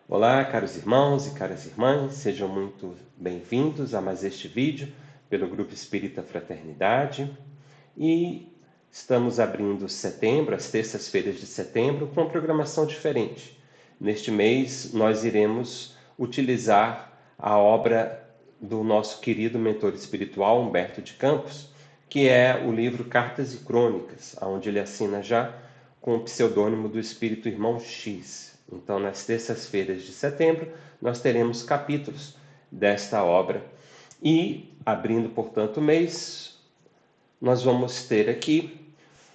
Olá, caros irmãos e caras irmãs, sejam muito bem-vindos a mais este vídeo pelo Grupo Espírita Fraternidade. E estamos abrindo setembro, as terças-feiras de setembro, com uma programação diferente. Neste mês, nós iremos utilizar a obra do nosso querido mentor espiritual, Humberto de Campos, que é o livro Cartas e Crônicas, onde ele assina já com o pseudônimo do Espírito Irmão X. Então, nas terças-feiras de setembro, nós teremos capítulos desta obra. E, abrindo, portanto, o mês, nós vamos ter aqui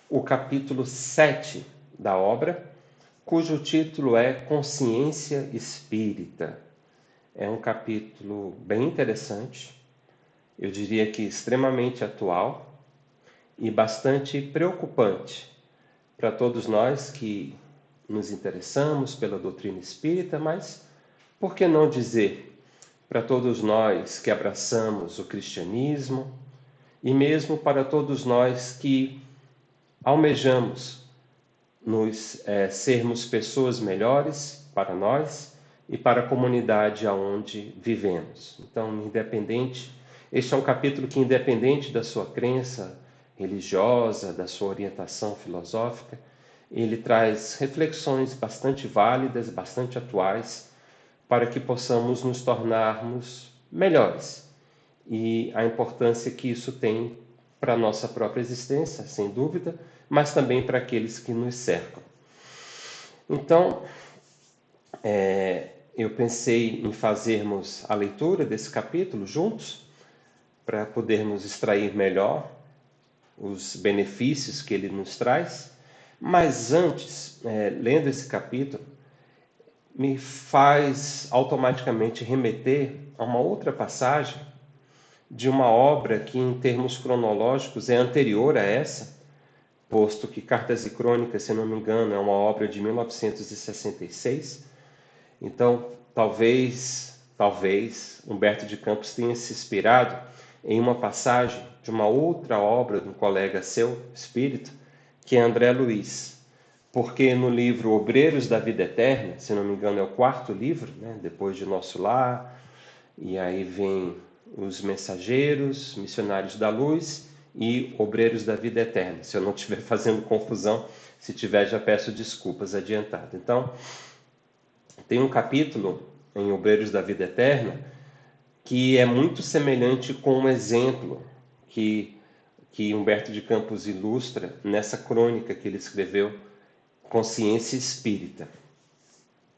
o capítulo 7 da obra, cujo título é Consciência Espírita. É um capítulo bem interessante, eu diria que extremamente atual e bastante preocupante para todos nós que nos interessamos pela doutrina espírita, mas por que não dizer para todos nós que abraçamos o cristianismo e mesmo para todos nós que almejamos sermos pessoas melhores para nós e para a comunidade aonde vivemos. Então, este é um capítulo que, independente da sua crença religiosa, da sua orientação filosófica, ele traz reflexões bastante válidas, bastante atuais, para que possamos nos tornarmos melhores. E a importância que isso tem para a nossa própria existência, sem dúvida, mas também para aqueles que nos cercam. Então, eu pensei em fazermos a leitura desse capítulo juntos, para podermos extrair melhor os benefícios que ele nos traz. Mas antes, lendo esse capítulo, me faz automaticamente remeter a uma outra passagem de uma obra que, em termos cronológicos, é anterior a essa, posto que Cartas e Crônicas, se não me engano, é uma obra de 1966. Então, talvez Humberto de Campos tenha se inspirado em uma passagem de uma outra obra de um colega seu, espírita, que é André Luiz. Porque no livro Obreiros da Vida Eterna, se não me engano é o quarto livro, né, depois de Nosso Lar, e aí vem os Mensageiros, Missionários da Luz e Obreiros da Vida Eterna. Se eu não estiver fazendo confusão, se tiver, já peço desculpas adiantado. Então, tem um capítulo em Obreiros da Vida Eterna que é muito semelhante com um exemplo que Humberto de Campos ilustra nessa crônica que ele escreveu, Consciência Espírita.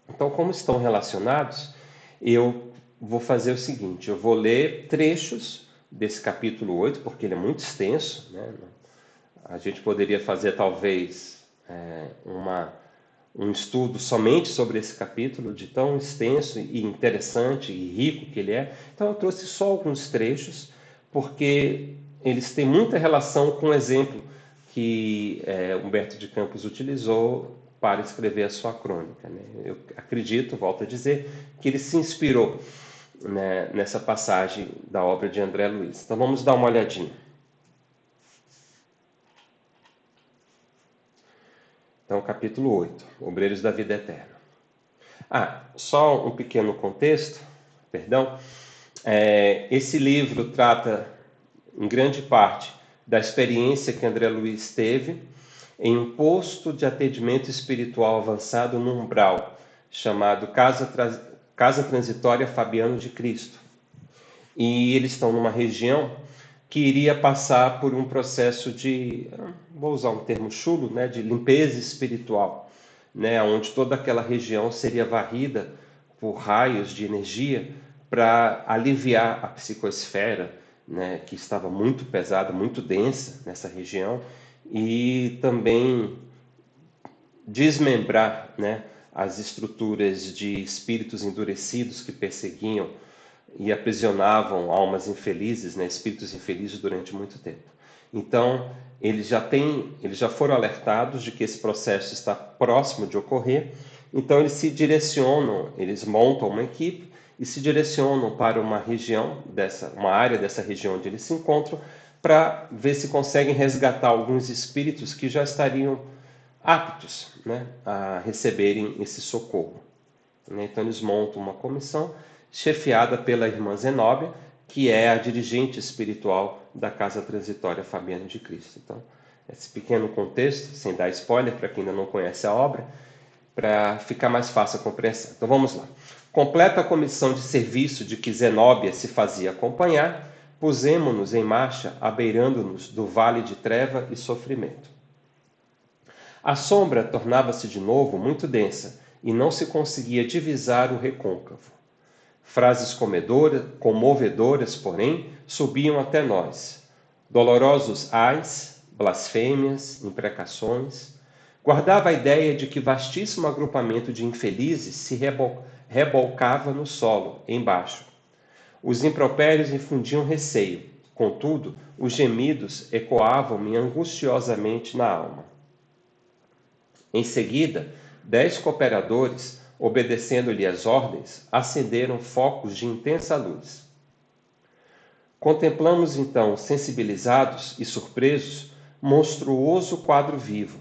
Então, como estão relacionados, eu vou fazer o seguinte, eu vou ler trechos desse capítulo 8, porque ele é muito extenso, né? A gente poderia fazer talvez um estudo somente sobre esse capítulo, de tão extenso e interessante e rico que ele é. Então eu trouxe só alguns trechos, porque eles têm muita relação com o exemplo que Humberto de Campos utilizou para escrever a sua crônica, né? Eu acredito, volto a dizer, que ele se inspirou, né, nessa passagem da obra de André Luiz. Então vamos dar uma olhadinha. Então, capítulo 8, Obreiros da Vida Eterna. Só um pequeno contexto, perdão. Esse livro trata, em grande parte, da experiência que André Luiz teve em um posto de atendimento espiritual avançado no Umbral, chamado Casa Transitória Fabiano de Cristo. E eles estão numa região que iria passar por um processo de, vou usar um termo chulo, né, de limpeza espiritual, né, onde toda aquela região seria varrida por raios de energia para aliviar a psicosfera, né, que estava muito pesada, muito densa nessa região, e também desmembrar, né, as estruturas de espíritos endurecidos que perseguiam e aprisionavam almas infelizes, né, espíritos infelizes durante muito tempo. Então, eles já foram alertados de que esse processo está próximo de ocorrer, então eles montam uma equipe e se direcionam para uma área dessa região onde eles se encontram, para ver se conseguem resgatar alguns espíritos que já estariam aptos, né, a receberem esse socorro. né? Então eles montam uma comissão chefiada pela irmã Zenóbia, que é a dirigente espiritual da Casa Transitória Fabiana de Cristo. Então, esse pequeno contexto, sem dar spoiler para quem ainda não conhece a obra, para ficar mais fácil a compreensão. Então vamos lá. Completa a comissão de serviço de que Zenóbia se fazia acompanhar, pusemo-nos em marcha, abeirando-nos do vale de treva e sofrimento. A sombra tornava-se de novo muito densa e não se conseguia divisar o recôncavo. Frases comovedoras, porém, subiam até nós. Dolorosos ais, blasfêmias, imprecações. Guardava a ideia de que vastíssimo agrupamento de infelizes se rebolcava no solo, embaixo. Os impropérios infundiam receio, contudo, os gemidos ecoavam-me angustiosamente na alma. Em seguida, 10 cooperadores, obedecendo-lhe as ordens, acenderam focos de intensa luz. Contemplamos então, sensibilizados e surpresos, monstruoso quadro vivo.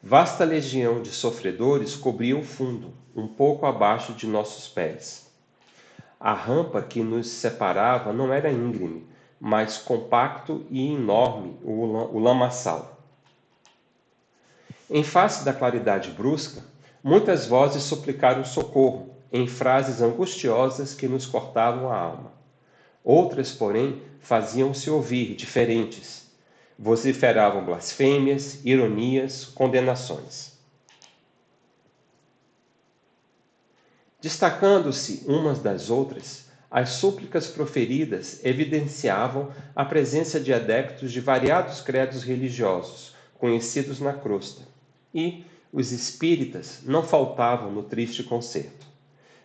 Vasta legião de sofredores cobria o fundo, um pouco abaixo de nossos pés. A rampa que nos separava não era íngreme, mas compacto e enorme o lamaçal. Em face da claridade brusca, muitas vozes suplicaram socorro, em frases angustiosas que nos cortavam a alma. Outras, porém, faziam-se ouvir, diferentes. Vociferavam blasfêmias, ironias, condenações. Destacando-se umas das outras, as súplicas proferidas evidenciavam a presença de adeptos de variados credos religiosos, conhecidos na crosta. E os espíritas não faltavam no triste concerto.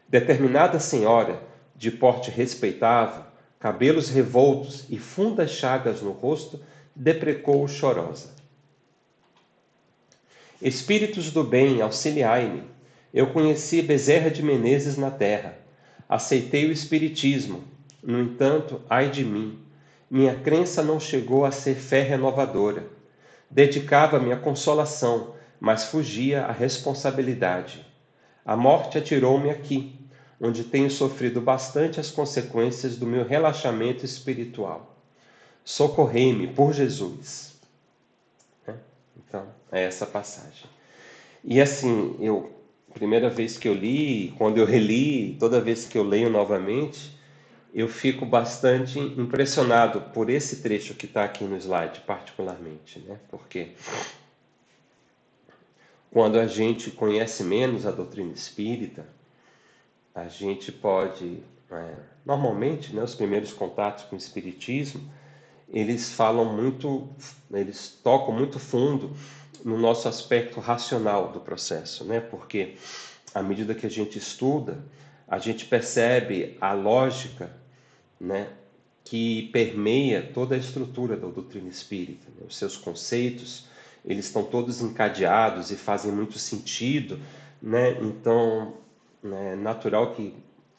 Determinada senhora, de porte respeitável, cabelos revoltos e fundas chagas no rosto, deprecou chorosa. Espíritos do bem, auxiliai-me. Eu conheci Bezerra de Menezes na terra. Aceitei o espiritismo. No entanto, ai de mim. Minha crença não chegou a ser fé renovadora. Dedicava-me à consolação, mas fugia à responsabilidade. A morte atirou-me aqui, onde tenho sofrido bastante as consequências do meu relaxamento espiritual. Socorrei-me, por Jesus. Então, é essa passagem. E assim, primeira vez que eu li, quando eu reli, toda vez que eu leio novamente, eu fico bastante impressionado por esse trecho que está aqui no slide, particularmente, né? Porque quando a gente conhece menos a doutrina espírita, a gente pode, normalmente, né, os primeiros contatos com o espiritismo, eles tocam muito fundo no nosso aspecto racional do processo, né? Porque à medida que a gente estuda, a gente percebe a lógica, né, que permeia toda a estrutura da doutrina espírita, né? Os seus conceitos, eles estão todos encadeados e fazem muito sentido, né? Então, né, é natural que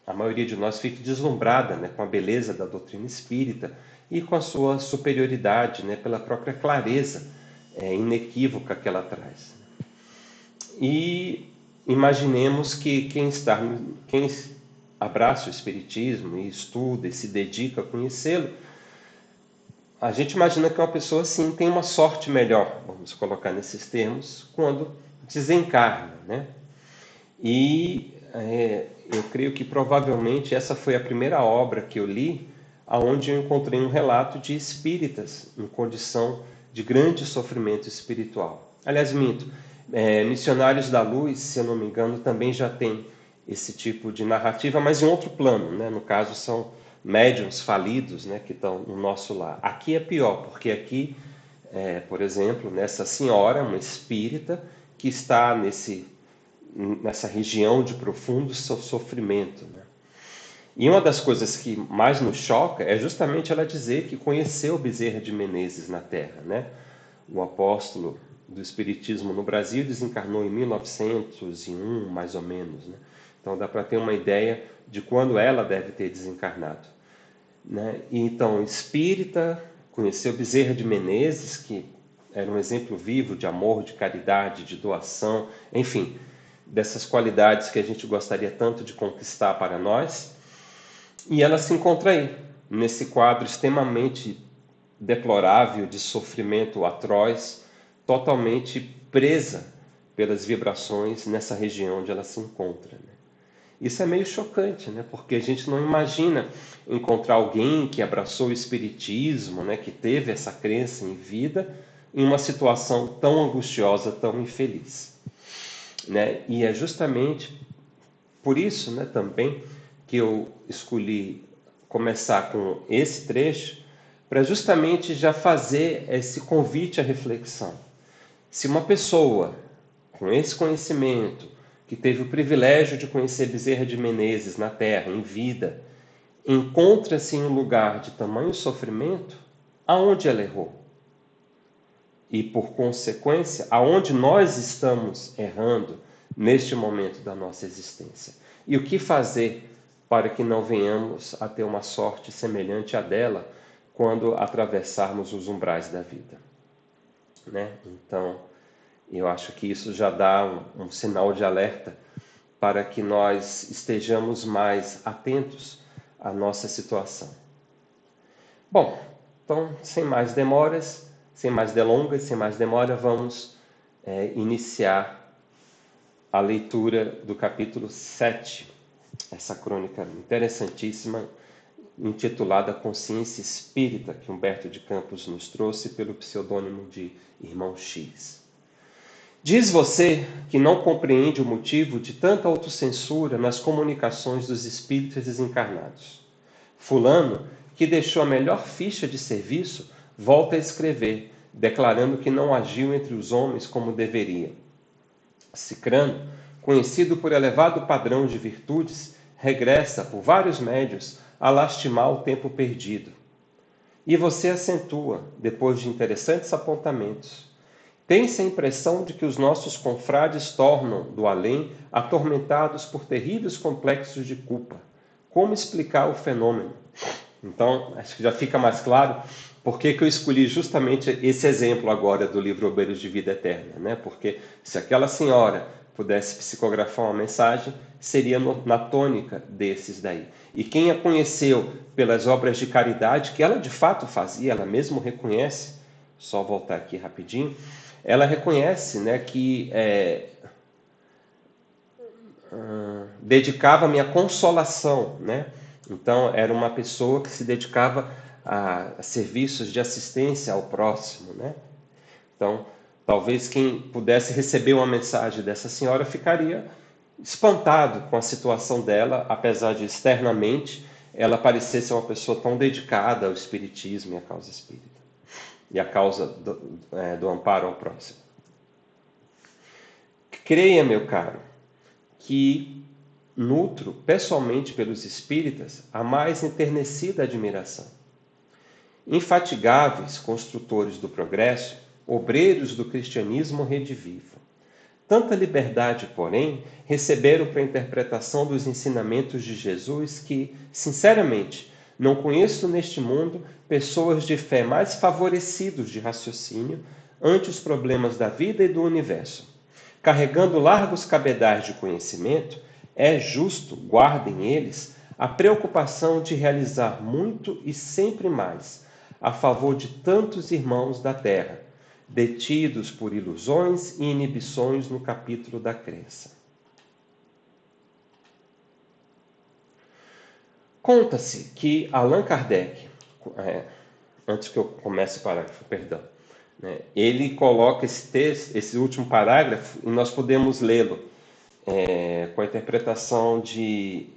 a maioria de nós fique deslumbrada, né, com a beleza da doutrina espírita e com a sua superioridade, né, pela própria clareza inequívoca que ela traz. E imaginemos que quem abraça o espiritismo e estuda e se dedica a conhecê-lo, a gente imagina que uma pessoa assim tem uma sorte melhor, vamos colocar nesses termos, quando desencarna, né? E eu creio que provavelmente essa foi a primeira obra que eu li aonde eu encontrei um relato de espíritas em condição de grande sofrimento espiritual. Aliás, minto, Missionários da Luz, se eu não me engano, também já tem esse tipo de narrativa, mas em outro plano, né? No caso, são médiuns falidos, né, que estão no nosso lar. Aqui é pior, porque aqui, por exemplo, nessa senhora, uma espírita, que está nessa região de profundo sofrimento, né? E uma das coisas que mais nos choca é justamente ela dizer que conheceu Bezerra de Menezes na Terra, né? O apóstolo do Espiritismo no Brasil desencarnou em 1901, mais ou menos, né? Então dá para ter uma ideia de quando ela deve ter desencarnado, né? E então, espírita, conheceu Bezerra de Menezes, que era um exemplo vivo de amor, de caridade, de doação, enfim, dessas qualidades que a gente gostaria tanto de conquistar para nós. E ela se encontra aí, nesse quadro extremamente deplorável de sofrimento atroz, totalmente presa pelas vibrações nessa região onde ela se encontra, né? Isso é meio chocante, né? Porque a gente não imagina encontrar alguém que abraçou o espiritismo, né? Que teve essa crença em vida, em uma situação tão angustiosa, tão infeliz, né? E é justamente por isso, né, também que eu escolhi começar com esse trecho, para justamente já fazer esse convite à reflexão. Se uma pessoa com esse conhecimento, que teve o privilégio de conhecer Bezerra de Menezes na Terra, em vida, encontra-se em um lugar de tamanho sofrimento, aonde ela errou? E, por consequência, aonde nós estamos errando neste momento da nossa existência? E o que fazer para que não venhamos a ter uma sorte semelhante à dela quando atravessarmos os umbrais da vida, né? Então, eu acho que isso já dá um sinal de alerta para que nós estejamos mais atentos à nossa situação. Bom, então, sem mais demoras, sem mais delongas, sem mais demora, vamos iniciar a leitura do capítulo 7, essa crônica interessantíssima, intitulada Consciência Espírita, que Humberto de Campos nos trouxe pelo pseudônimo de Irmão X. Diz você que não compreende o motivo de tanta autocensura nas comunicações dos espíritos desencarnados. Fulano, que deixou a melhor ficha de serviço, volta a escrever, declarando que não agiu entre os homens como deveria. Cicrano, conhecido por elevado padrão de virtudes, regressa por vários médios a lastimar o tempo perdido. E você acentua, depois de interessantes apontamentos. Tem-se a impressão de que os nossos confrades tornam, do além, atormentados por terríveis complexos de culpa. Como explicar o fenômeno? Então, acho que já fica mais claro por que eu escolhi justamente esse exemplo agora do livro Obreiros de Vida Eterna, né? Porque se aquela senhora pudesse psicografar uma mensagem, seria na tônica desses daí. E quem a conheceu pelas obras de caridade, que ela de fato fazia, ela mesmo reconhece, só voltar aqui rapidinho, ela reconhece, né, que dedicava-me à consolação, né? Então, era uma pessoa que se dedicava a serviços de assistência ao próximo, né? Então, talvez quem pudesse receber uma mensagem dessa senhora ficaria espantado com a situação dela, apesar de externamente ela parecer ser uma pessoa tão dedicada ao espiritismo e à causa espírita, e à causa do amparo ao próximo. Creia, meu caro, que nutro pessoalmente pelos espíritas a mais enternecida admiração. Infatigáveis construtores do progresso, obreiros do cristianismo redivivo. Tanta liberdade, porém, receberam para a interpretação dos ensinamentos de Jesus que, sinceramente, não conheço neste mundo pessoas de fé mais favorecidos de raciocínio ante os problemas da vida e do universo. Carregando largos cabedais de conhecimento, é justo, guardem eles, a preocupação de realizar muito e sempre mais a favor de tantos irmãos da terra, detidos por ilusões e inibições no capítulo da crença. Conta-se que Allan Kardec, antes que eu comece o parágrafo, perdão, ele coloca esse texto, esse último parágrafo, e nós podemos lê-lo com a interpretação de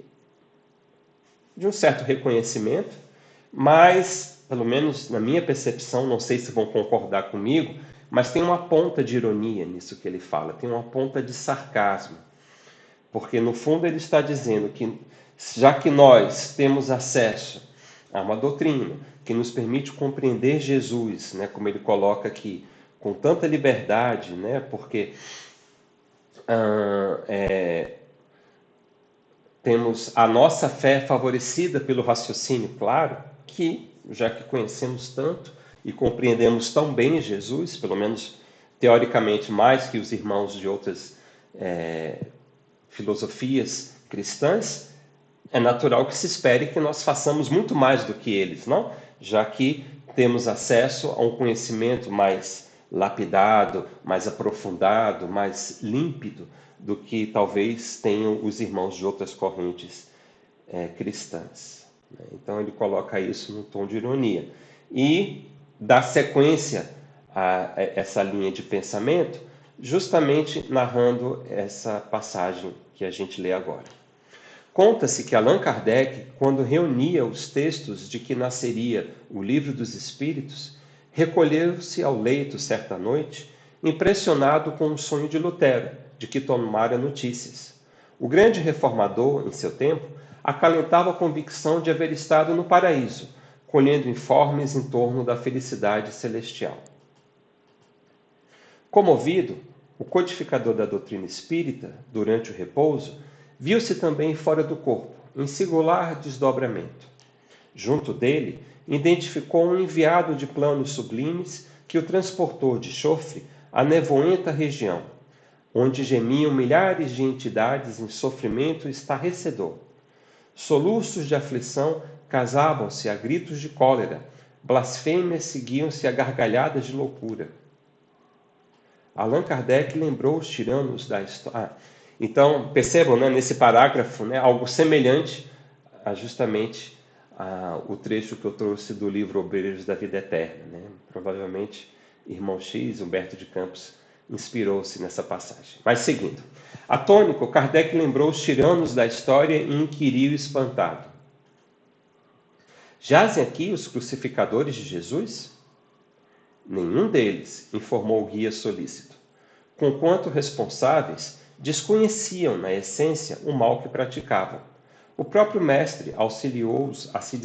um certo reconhecimento, mas, pelo menos na minha percepção, não sei se vão concordar comigo, mas tem uma ponta de ironia nisso que ele fala, tem uma ponta de sarcasmo, porque no fundo ele está dizendo que, já que nós temos acesso a uma doutrina que nos permite compreender Jesus, né, como ele coloca aqui, com tanta liberdade, né, porque temos a nossa fé favorecida pelo raciocínio claro, que, já que conhecemos tanto e compreendemos tão bem Jesus, pelo menos teoricamente mais que os irmãos de outras filosofias cristãs, é natural que se espere que nós façamos muito mais do que eles, não? Já que temos acesso a um conhecimento mais lapidado, mais aprofundado, mais límpido do que talvez tenham os irmãos de outras correntes cristãs. Então ele coloca isso no tom de ironia e dá sequência a essa linha de pensamento, justamente narrando essa passagem que a gente lê agora. Conta-se que Allan Kardec, quando reunia os textos de que nasceria o Livro dos Espíritos, recolheu-se ao leito certa noite, impressionado com o sonho de Lutero, de que tomara notícias. O grande reformador, em seu tempo, acalentava a convicção de haver estado no paraíso, colhendo informes em torno da felicidade celestial. Comovido, o codificador da doutrina espírita, durante o repouso, viu-se também fora do corpo, em singular desdobramento. Junto dele, identificou um enviado de planos sublimes que o transportou de chofre à nevoenta região, onde gemiam milhares de entidades em sofrimento estarrecedor. Soluços de aflição casavam-se a gritos de cólera, blasfêmias seguiam-se a gargalhadas de loucura. Allan Kardec lembrou os tiranos da história. Então, percebam, né, nesse parágrafo, né, algo semelhante a justamente o trecho que eu trouxe do livro Obreiros da Vida Eterna. Né? Provavelmente, irmão X, Humberto de Campos, inspirou-se nessa passagem. Mas seguindo. Atônico, Kardec lembrou os tiranos da história e inquiriu espantado. Jazem aqui os crucificadores de Jesus? Nenhum deles, informou o guia solícito. Conquanto responsáveis, desconheciam, na essência, o mal que praticavam. O próprio mestre auxiliou-os a se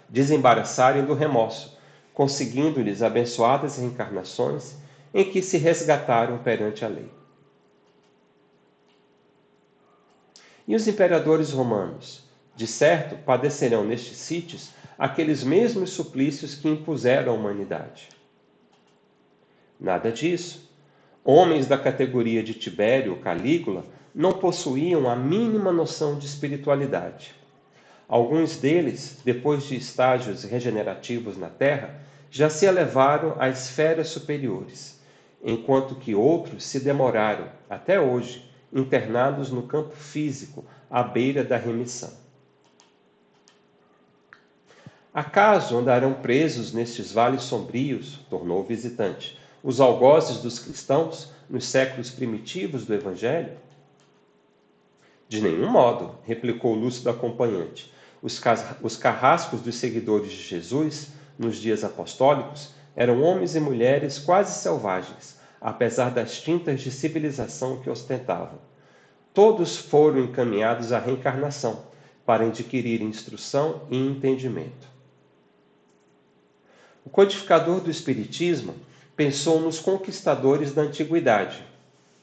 desembaraçarem do remorso, conseguindo-lhes abençoadas reencarnações em que se resgataram perante a lei. E os imperadores romanos, de certo, padecerão nestes sítios aqueles mesmos suplícios que impuseram à humanidade. Nada disso. Homens da categoria de Tibério ou Calígula não possuíam a mínima noção de espiritualidade. Alguns deles, depois de estágios regenerativos na Terra, já se elevaram a esferas superiores, enquanto que outros se demoraram, até hoje, internados no campo físico, à beira da remissão. Acaso andarão presos nestes vales sombrios, tornou o visitante, os algozes dos cristãos nos séculos primitivos do Evangelho? De nenhum modo, replicou o lúcido acompanhante. Os carrascos dos seguidores de Jesus, nos dias apostólicos, eram homens e mulheres quase selvagens, apesar das tintas de civilização que ostentavam. Todos foram encaminhados à reencarnação, para adquirir instrução e entendimento. O codificador do Espiritismo pensou nos conquistadores da antiguidade,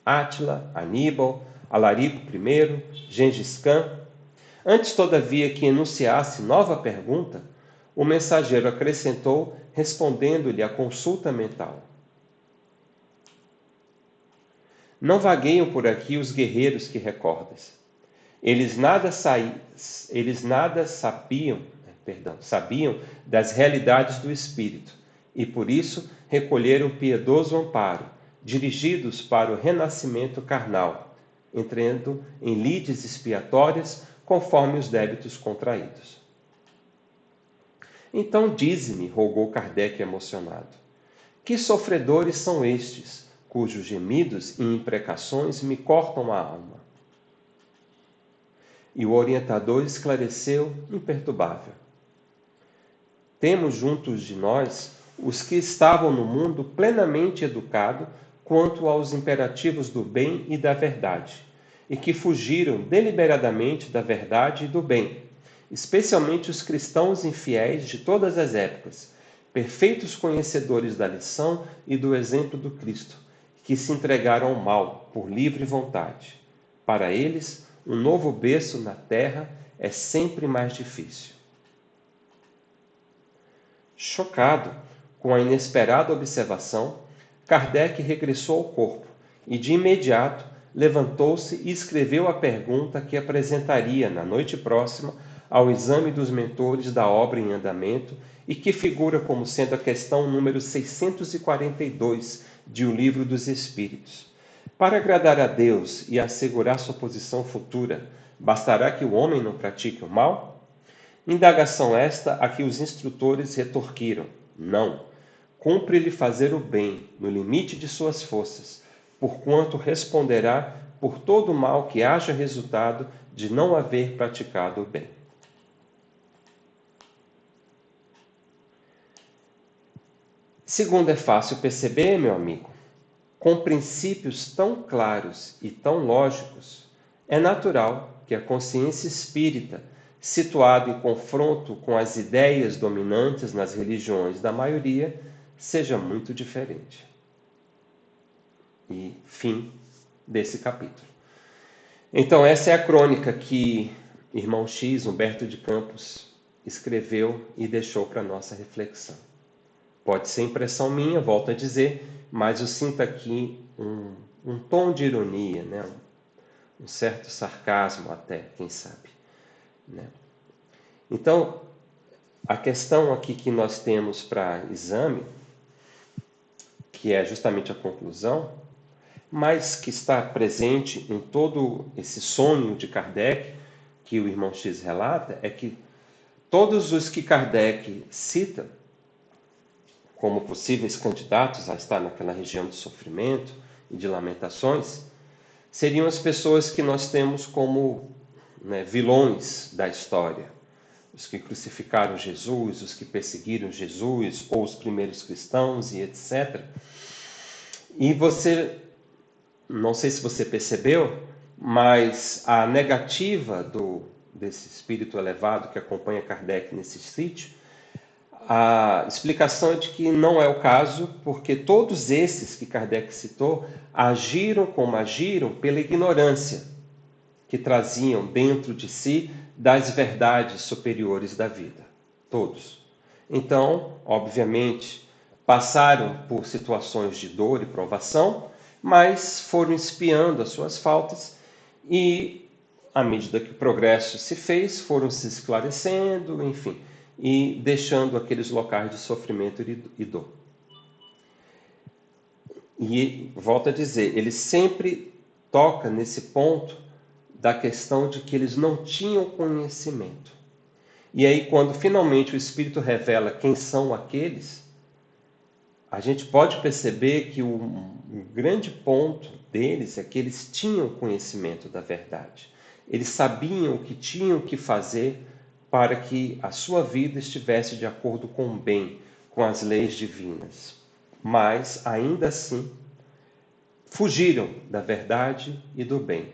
Átila, Aníbal, Alarico I, Gengis Khan. Antes, todavia, que enunciasse nova pergunta, o mensageiro acrescentou, respondendo-lhe a consulta mental. Não vagueiam por aqui os guerreiros que recordas. Eles nada sabiam das realidades do espírito e, por isso, recolheram piedoso amparo, dirigidos para o renascimento carnal, entrando em lides expiatórias conforme os débitos contraídos. Então dize-me, rogou Kardec emocionado, que sofredores são estes, cujos gemidos e imprecações me cortam a alma? E o orientador esclareceu, imperturbável. Temos juntos de nós os que estavam no mundo plenamente educados quanto aos imperativos do bem e da verdade, e que fugiram deliberadamente da verdade e do bem, especialmente os cristãos infiéis de todas as épocas, perfeitos conhecedores da lição e do exemplo do Cristo, que se entregaram ao mal por livre vontade. Para eles, um novo berço na terra é sempre mais difícil. Chocado com a inesperada observação, Kardec regressou ao corpo e, de imediato, levantou-se e escreveu a pergunta que apresentaria na noite próxima ao exame dos mentores da obra em andamento e que figura como sendo a questão número 642 de O Livro dos Espíritos. Para agradar a Deus e assegurar sua posição futura, bastará que o homem não pratique o mal? Indagação esta a que os instrutores retorquiram: não. Cumpre-lhe fazer o bem, no limite de suas forças, porquanto responderá por todo o mal que haja resultado de não haver praticado o bem. Segundo é fácil perceber, meu amigo, com princípios tão claros e tão lógicos, é natural que a consciência espírita, situada em confronto com as ideias dominantes nas religiões da maioria, seja muito diferente. E fim desse capítulo. Então, essa é a crônica que irmão X, Humberto de Campos, escreveu e deixou para nossa reflexão. Pode ser impressão minha, volto a dizer, mas eu sinto aqui um tom de ironia, né? Um certo sarcasmo até, quem sabe. Né? Então, a questão aqui que nós temos para exame, que é justamente a conclusão, mas que está presente em todo esse sonho de Kardec, que o irmão X relata, é que todos os que Kardec cita como possíveis candidatos a estar naquela região de sofrimento e de lamentações, seriam as pessoas que nós temos como, né, vilões da história. Os que crucificaram Jesus, os que perseguiram Jesus, ou os primeiros cristãos e etc. E você, não sei se você percebeu, mas a negativa desse espírito elevado que acompanha Kardec nesse sítio, a explicação é de que não é o caso, porque todos esses que Kardec citou agiram como agiram pela ignorância que traziam dentro de si das verdades superiores da vida. Todos. Então, obviamente, passaram por situações de dor e provação, mas foram espiando as suas faltas e, à medida que o progresso se fez, foram se esclarecendo, enfim, e deixando aqueles locais de sofrimento e dor. E, volto a dizer, ele sempre toca nesse ponto da questão de que eles não tinham conhecimento. E aí, quando finalmente o Espírito revela quem são aqueles, a gente pode perceber que um grande ponto deles é que eles tinham conhecimento da verdade. Eles sabiam o que tinham que fazer para que a sua vida estivesse de acordo com o bem, com as leis divinas. Mas, ainda assim, fugiram da verdade e do bem.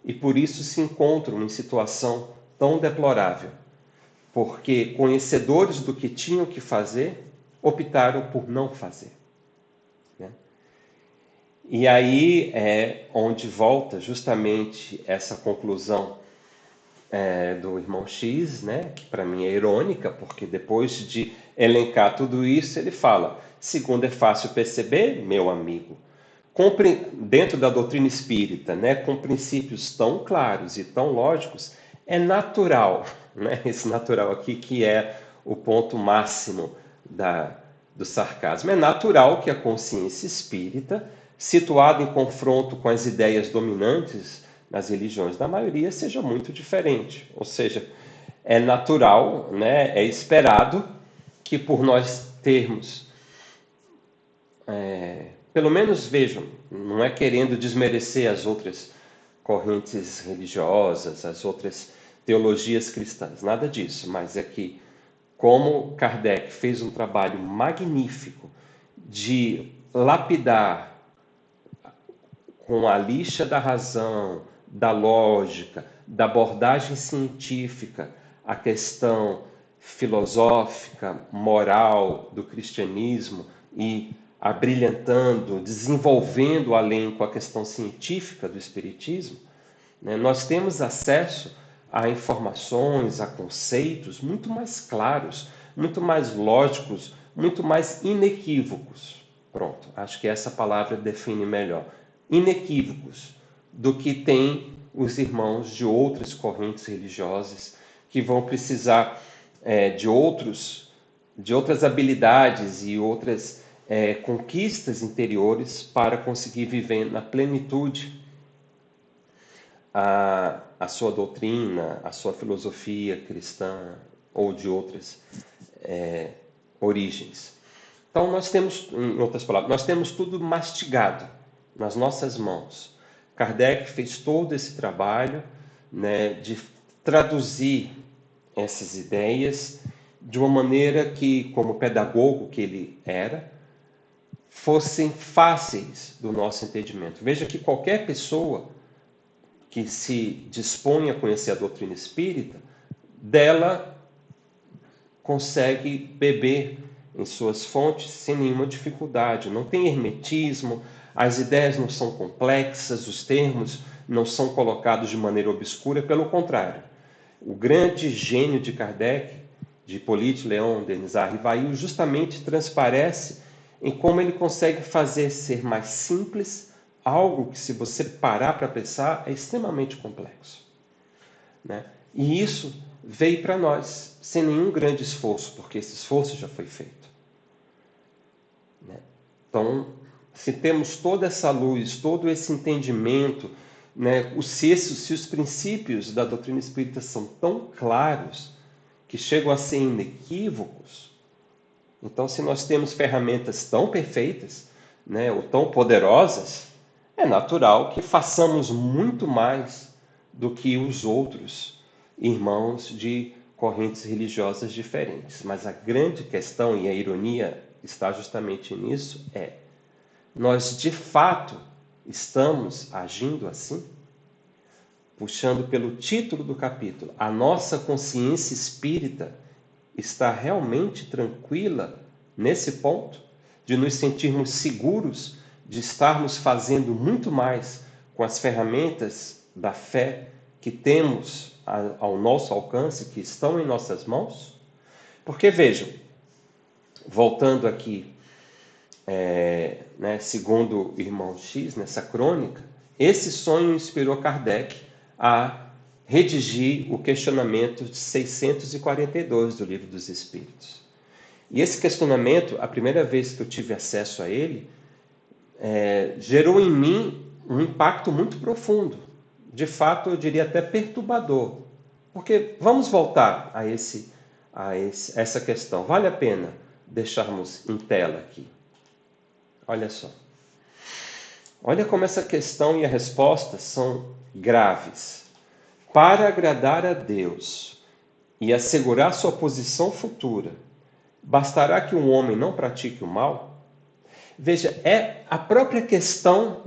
E por isso se encontram em situação tão deplorável. Porque, conhecedores do que tinham que fazer, optaram por não fazer. Né? E aí é onde volta justamente essa conclusão do irmão X, né, que para mim é irônica, porque depois de elencar tudo isso, ele fala: segundo é fácil perceber, meu amigo, dentro da doutrina espírita, né, com princípios tão claros e tão lógicos, é natural, né, esse natural aqui que é o ponto máximo do sarcasmo, é natural que a consciência espírita, situada em confronto com as ideias dominantes nas religiões da maioria, seja muito diferente. Ou seja, é natural, né, é esperado que por nós termos, pelo menos vejam, não é querendo desmerecer as outras correntes religiosas, as outras teologias cristãs, nada disso, mas é que, como Kardec fez um trabalho magnífico de lapidar com a lixa da razão, da lógica, da abordagem científica, a questão filosófica, moral do cristianismo e abrilhantando, desenvolvendo além com a questão científica do espiritismo, né, nós temos acesso a informações, a conceitos muito mais claros, muito mais lógicos, muito mais inequívocos. Pronto, acho que essa palavra define melhor. Inequívocos do que tem os irmãos de outras correntes religiosas que vão precisar de outras habilidades e outras conquistas interiores para conseguir viver na plenitude a sua doutrina, a sua filosofia cristã ou de outras origens. Então nós temos, em outras palavras, nós temos tudo mastigado nas nossas mãos. Kardec fez todo esse trabalho, né, de traduzir essas ideias de uma maneira que, como pedagogo que ele era, fossem fáceis do nosso entendimento. Veja que qualquer pessoa que se dispõe a conhecer a doutrina espírita, dela consegue beber em suas fontes sem nenhuma dificuldade. Não tem hermetismo, as ideias não são complexas, os termos não são colocados de maneira obscura, pelo contrário. O grande gênio de Kardec, de Hippolyte Léon Denis Rivail, justamente transparece em como ele consegue fazer ser mais simples algo que, se você parar para pensar, é extremamente complexo, né? E isso veio para nós sem nenhum grande esforço, porque esse esforço já foi feito, né? Então, se temos toda essa luz, todo esse entendimento, né, se os princípios da doutrina espírita são tão claros que chegam a ser inequívocos, então, se nós temos ferramentas tão perfeitas, né, ou tão poderosas, é natural que façamos muito mais do que os outros irmãos de correntes religiosas diferentes. Mas a grande questão, e a ironia está justamente nisso, nós de fato estamos agindo assim? Puxando pelo título do capítulo, a nossa consciência espírita está realmente tranquila nesse ponto? De nos sentirmos seguros de estarmos fazendo muito mais com as ferramentas da fé que temos ao nosso alcance, que estão em nossas mãos? Porque vejam, voltando aqui, segundo o irmão X, nessa crônica, esse sonho inspirou Kardec a redigir o questionamento 642 do Livro dos Espíritos. E esse questionamento, a primeira vez que eu tive acesso a ele, gerou em mim um impacto muito profundo. De fato, eu diria até perturbador. Porque vamos voltar a essa questão. Vale a pena deixarmos em tela aqui. Olha só. Olha como essa questão e a resposta são graves. Para agradar a Deus e assegurar sua posição futura, bastará que um homem não pratique o mal? Veja, a própria questão,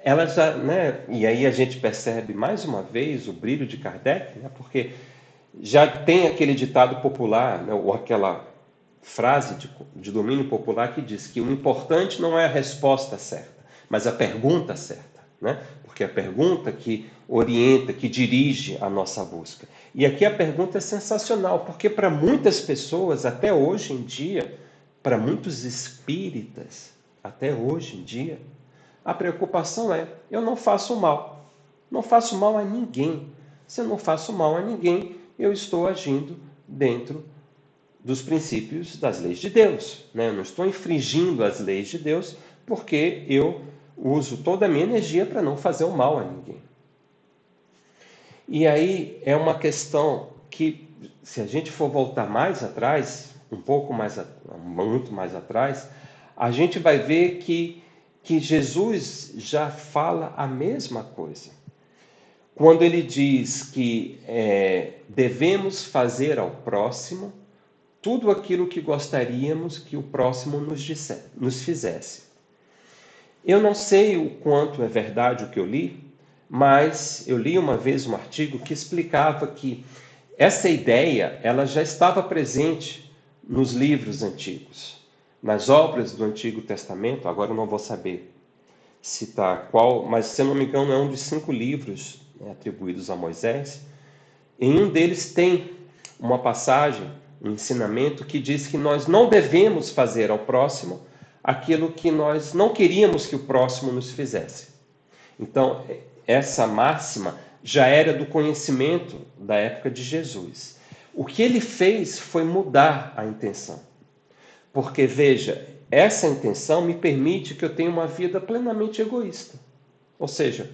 ela já, né, e aí a gente percebe mais uma vez o brilho de Kardec, né, porque já tem aquele ditado popular, né, ou aquela frase de domínio popular que diz que o importante não é a resposta certa, mas a pergunta certa, né? Porque é a pergunta que orienta, que dirige a nossa busca. E aqui a pergunta é sensacional, porque para muitas pessoas, até hoje em dia, para muitos espíritas, até hoje em dia, a preocupação é: eu não faço mal. Não faço mal a ninguém. Se eu não faço mal a ninguém, eu estou agindo dentro dos princípios das leis de Deus, né? Eu não estou infringindo as leis de Deus porque eu uso toda a minha energia para não fazer o mal a ninguém. E aí é uma questão que, se a gente for voltar mais atrás, muito mais atrás, a gente vai ver que Jesus já fala a mesma coisa. Quando ele diz que devemos fazer ao próximo tudo aquilo que gostaríamos que o próximo nos fizesse. Eu não sei o quanto é verdade o que eu li, mas eu li uma vez um artigo que explicava que essa ideia ela já estava presente nos livros antigos, nas obras do Antigo Testamento. Agora eu não vou saber citar qual, mas se eu não me engano é um dos 5 livros, né, atribuídos a Moisés. Em um deles tem uma passagem, um ensinamento que diz que nós não devemos fazer ao próximo aquilo que nós não queríamos que o próximo nos fizesse. Então, essa máxima já era do conhecimento da época de Jesus. O que ele fez foi mudar a intenção. Porque, veja, essa intenção me permite que eu tenha uma vida plenamente egoísta. Ou seja,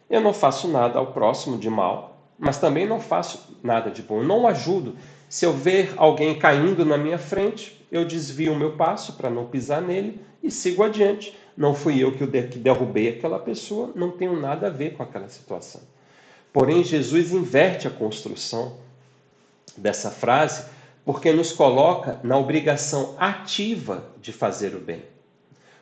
eu não faço nada ao próximo de mal, mas também não faço nada de bom. Eu não ajudo. Se eu ver alguém caindo na minha frente, eu desvio o meu passo para não pisar nele e sigo adiante. Não fui eu que derrubei aquela pessoa, não tenho nada a ver com aquela situação. Porém, Jesus inverte a construção dessa frase porque nos coloca na obrigação ativa de fazer o bem.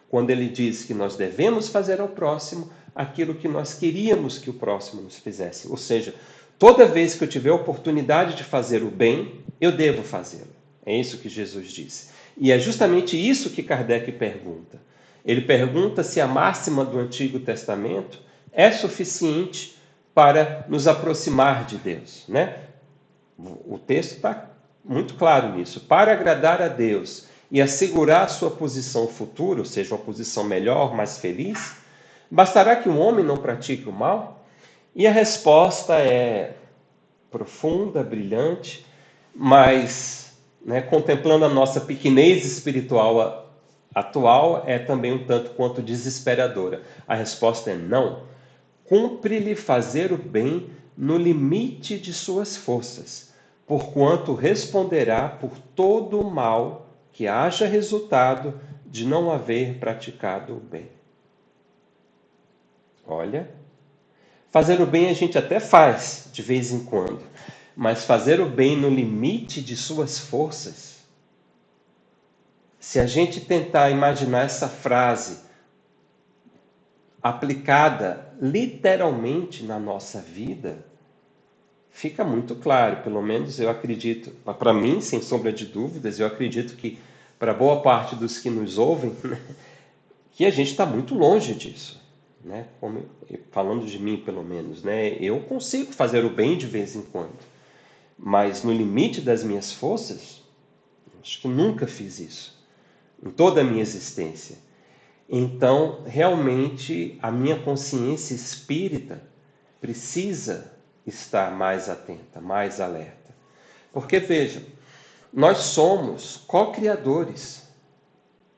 Quando ele diz que nós devemos fazer ao próximo aquilo que nós queríamos que o próximo nos fizesse. Ou seja, toda vez que eu tiver a oportunidade de fazer o bem, eu devo fazê-lo. É isso que Jesus disse. E é justamente isso que Kardec pergunta. Ele pergunta se a máxima do Antigo Testamento é suficiente para nos aproximar de Deus, né? O texto está muito claro nisso. Para agradar a Deus e assegurar sua posição futura, ou seja, uma posição melhor, mais feliz, bastará que o homem não pratique o mal? E a resposta é profunda, brilhante, mas, né, contemplando a nossa pequenez espiritual atual, é também um tanto quanto desesperadora. A resposta é não. Cumpre-lhe fazer o bem no limite de suas forças, porquanto responderá por todo o mal que haja resultado de não haver praticado o bem. Olha, fazer o bem a gente até faz de vez em quando, mas fazer o bem no limite de suas forças, se a gente tentar imaginar essa frase aplicada literalmente na nossa vida, fica muito claro, pelo menos eu acredito, para mim, sem sombra de dúvidas, eu acredito que para boa parte dos que nos ouvem, que a gente está muito longe disso, né? Falando de mim, pelo menos, né? Eu consigo fazer o bem de vez em quando, mas no limite das minhas forças, acho que nunca fiz isso, em toda a minha existência. Então, realmente, a minha consciência espírita precisa estar mais atenta, mais alerta. Porque, veja, nós somos co-criadores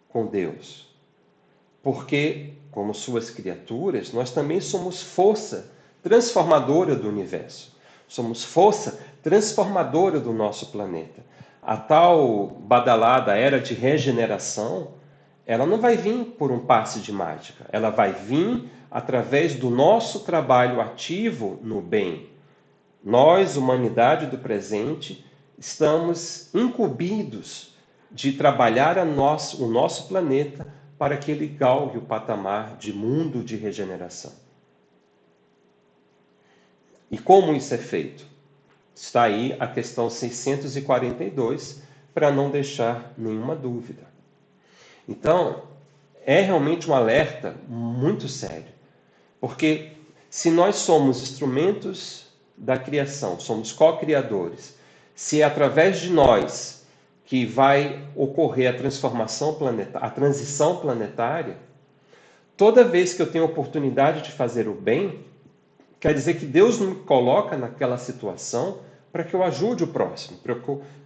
com Deus. Porque, como suas criaturas, nós também somos força transformadora do universo. Somos força transformadora do nosso planeta. A tal badalada era de regeneração, ela não vai vir por um passe de mágica. Ela vai vir através do nosso trabalho ativo no bem. Nós, humanidade do presente, estamos incumbidos de trabalhar o nosso planeta para que ele galgue o patamar de mundo de regeneração. E como isso é feito? Está aí a questão 642, para não deixar nenhuma dúvida. Então, é realmente um alerta muito sério, porque se nós somos instrumentos da criação, somos co-criadores, se é através de nós que vai ocorrer a transformação planetária, a transição planetária, toda vez que eu tenho a oportunidade de fazer o bem, quer dizer que Deus me coloca naquela situação para que eu ajude o próximo,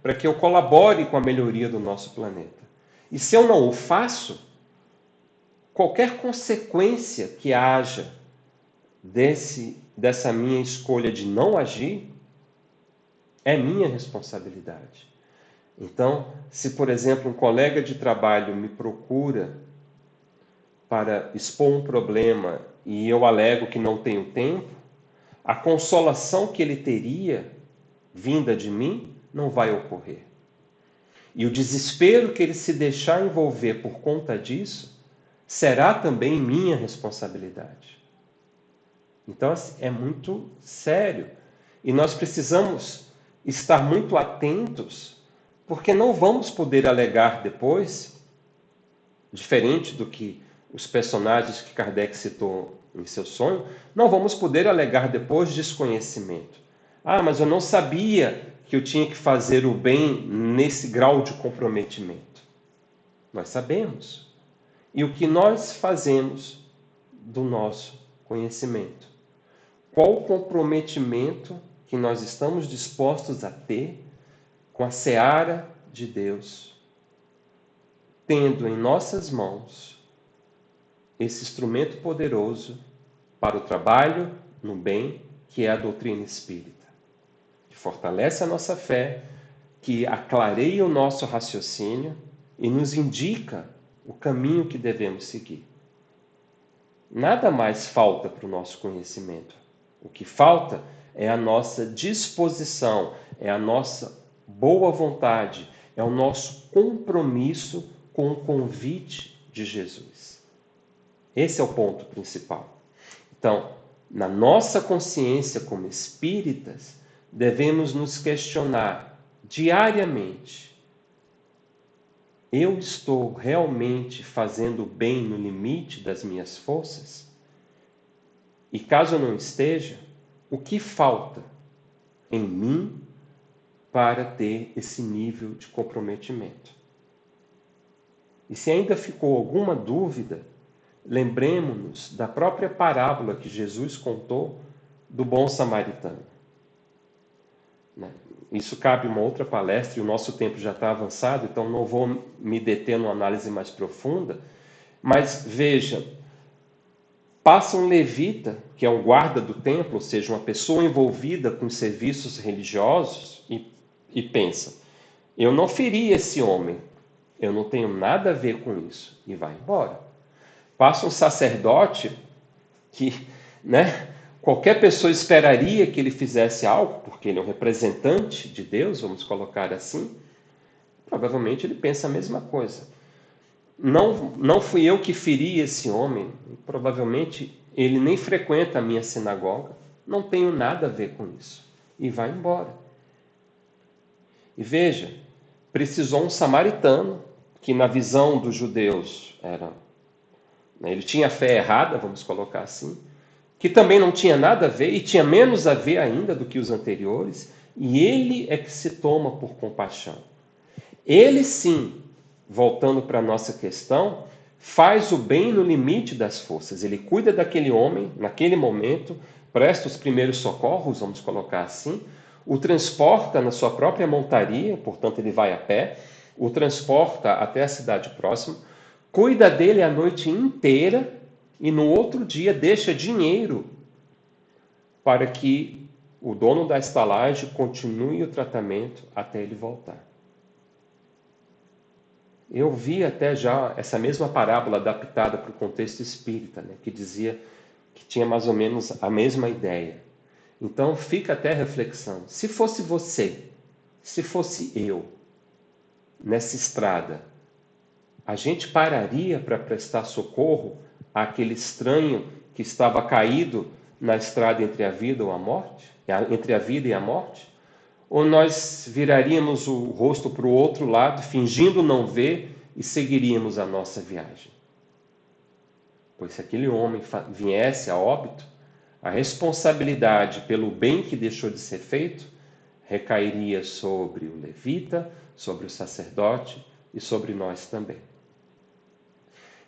para que eu colabore com a melhoria do nosso planeta. E se eu não o faço, qualquer consequência que haja dessa minha escolha de não agir, é minha responsabilidade. Então, se, por exemplo, um colega de trabalho me procura para expor um problema e eu alego que não tenho tempo, a consolação que ele teria vinda de mim não vai ocorrer. E o desespero que ele se deixar envolver por conta disso será também minha responsabilidade. Então, é muito sério. E nós precisamos estar muito atentos, porque não vamos poder alegar depois, diferente do que os personagens que Kardec citou em seu sonho, não vamos poder alegar depois desconhecimento. Ah, mas eu não sabia que eu tinha que fazer o bem nesse grau de comprometimento. Nós sabemos. E o que nós fazemos do nosso conhecimento? Qual o comprometimento que nós estamos dispostos a ter com a seara de Deus, tendo em nossas mãos esse instrumento poderoso para o trabalho no bem, que é a doutrina espírita, que fortalece a nossa fé, que aclareia o nosso raciocínio e nos indica o caminho que devemos seguir. Nada mais falta para o nosso conhecimento. O que falta é a nossa disposição, é a nossa boa vontade, é o nosso compromisso com o convite de Jesus. Esse é o ponto principal. Então, na nossa consciência como espíritas, devemos nos questionar diariamente: eu estou realmente fazendo bem no limite das minhas forças? E caso eu não esteja, o que falta em mim para ter esse nível de comprometimento? E se ainda ficou alguma dúvida, lembremos-nos da própria parábola que Jesus contou do bom samaritano. Isso cabe uma outra palestra e o nosso tempo já está avançado, então não vou me deter numa análise mais profunda, mas veja, passa um levita, que é um guarda do templo, ou seja, uma pessoa envolvida com serviços religiosos, e pensa: eu não feri esse homem, eu não tenho nada a ver com isso, e vai embora. Passa um sacerdote que, qualquer pessoa esperaria que ele fizesse algo, porque ele é um representante de Deus, vamos colocar assim. Provavelmente ele pensa a mesma coisa. Não fui eu que feri esse homem, provavelmente ele nem frequenta a minha sinagoga, não tenho nada a ver com isso. E vai embora. E veja, precisou um samaritano, que na visão dos judeus ele tinha fé errada, vamos colocar assim, que também não tinha nada a ver, e tinha menos a ver ainda do que os anteriores, e ele é que se toma por compaixão. Ele sim, voltando para a nossa questão, faz o bem no limite das forças. Ele cuida daquele homem, naquele momento, presta os primeiros socorros, vamos colocar assim, o transporta na sua própria montaria, portanto ele vai a pé, o transporta até a cidade próxima, cuida dele a noite inteira e no outro dia deixa dinheiro para que o dono da estalagem continue o tratamento até ele voltar. Eu vi até já essa mesma parábola adaptada para o contexto espírita, que dizia que tinha mais ou menos a mesma ideia. Então fica até a reflexão: se fosse você, se fosse eu, nessa estrada, a gente pararia para prestar socorro àquele estranho que estava caído na estrada entre a vida ou a morte, entre a vida e a morte? Ou nós viraríamos o rosto para o outro lado, fingindo não ver, e seguiríamos a nossa viagem? Pois se aquele homem viesse a óbito, a responsabilidade pelo bem que deixou de ser feito recairia sobre o levita, sobre o sacerdote e sobre nós também.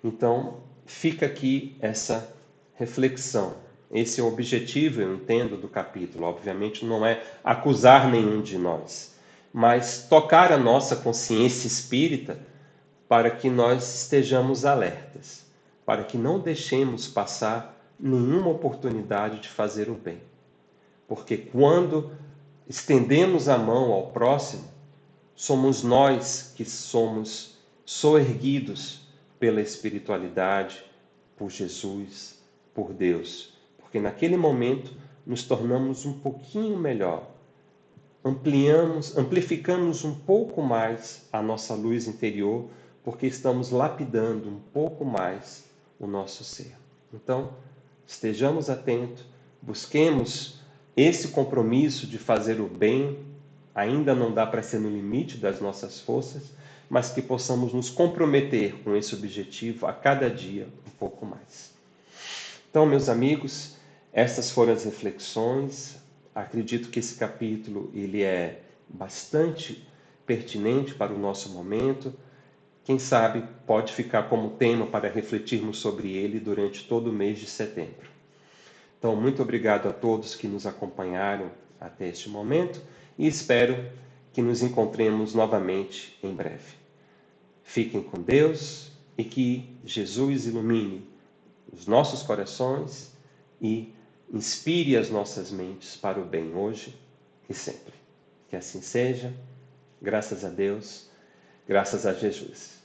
Então, fica aqui essa reflexão. Esse é o objetivo, eu entendo, do capítulo. Obviamente não é acusar nenhum de nós, mas tocar a nossa consciência espírita para que nós estejamos alertas, para que não deixemos passar nenhuma oportunidade de fazer o bem. Porque quando estendemos a mão ao próximo, somos nós que somos soerguidos pela espiritualidade, por Jesus, por Deus. Porque naquele momento nos tornamos um pouquinho melhor, amplificamos um pouco mais a nossa luz interior, porque estamos lapidando um pouco mais o nosso ser. Então, estejamos atentos, busquemos esse compromisso de fazer o bem. Ainda não dá para ser no limite das nossas forças, mas que possamos nos comprometer com esse objetivo a cada dia um pouco mais. Então, meus amigos, essas foram as reflexões. Acredito que esse capítulo ele é bastante pertinente para o nosso momento. Quem sabe pode ficar como tema para refletirmos sobre ele durante todo o mês de setembro. Então, muito obrigado a todos que nos acompanharam até este momento e espero que nos encontremos novamente em breve. Fiquem com Deus e que Jesus ilumine os nossos corações e inspire as nossas mentes para o bem hoje e sempre. Que assim seja, graças a Deus, graças a Jesus.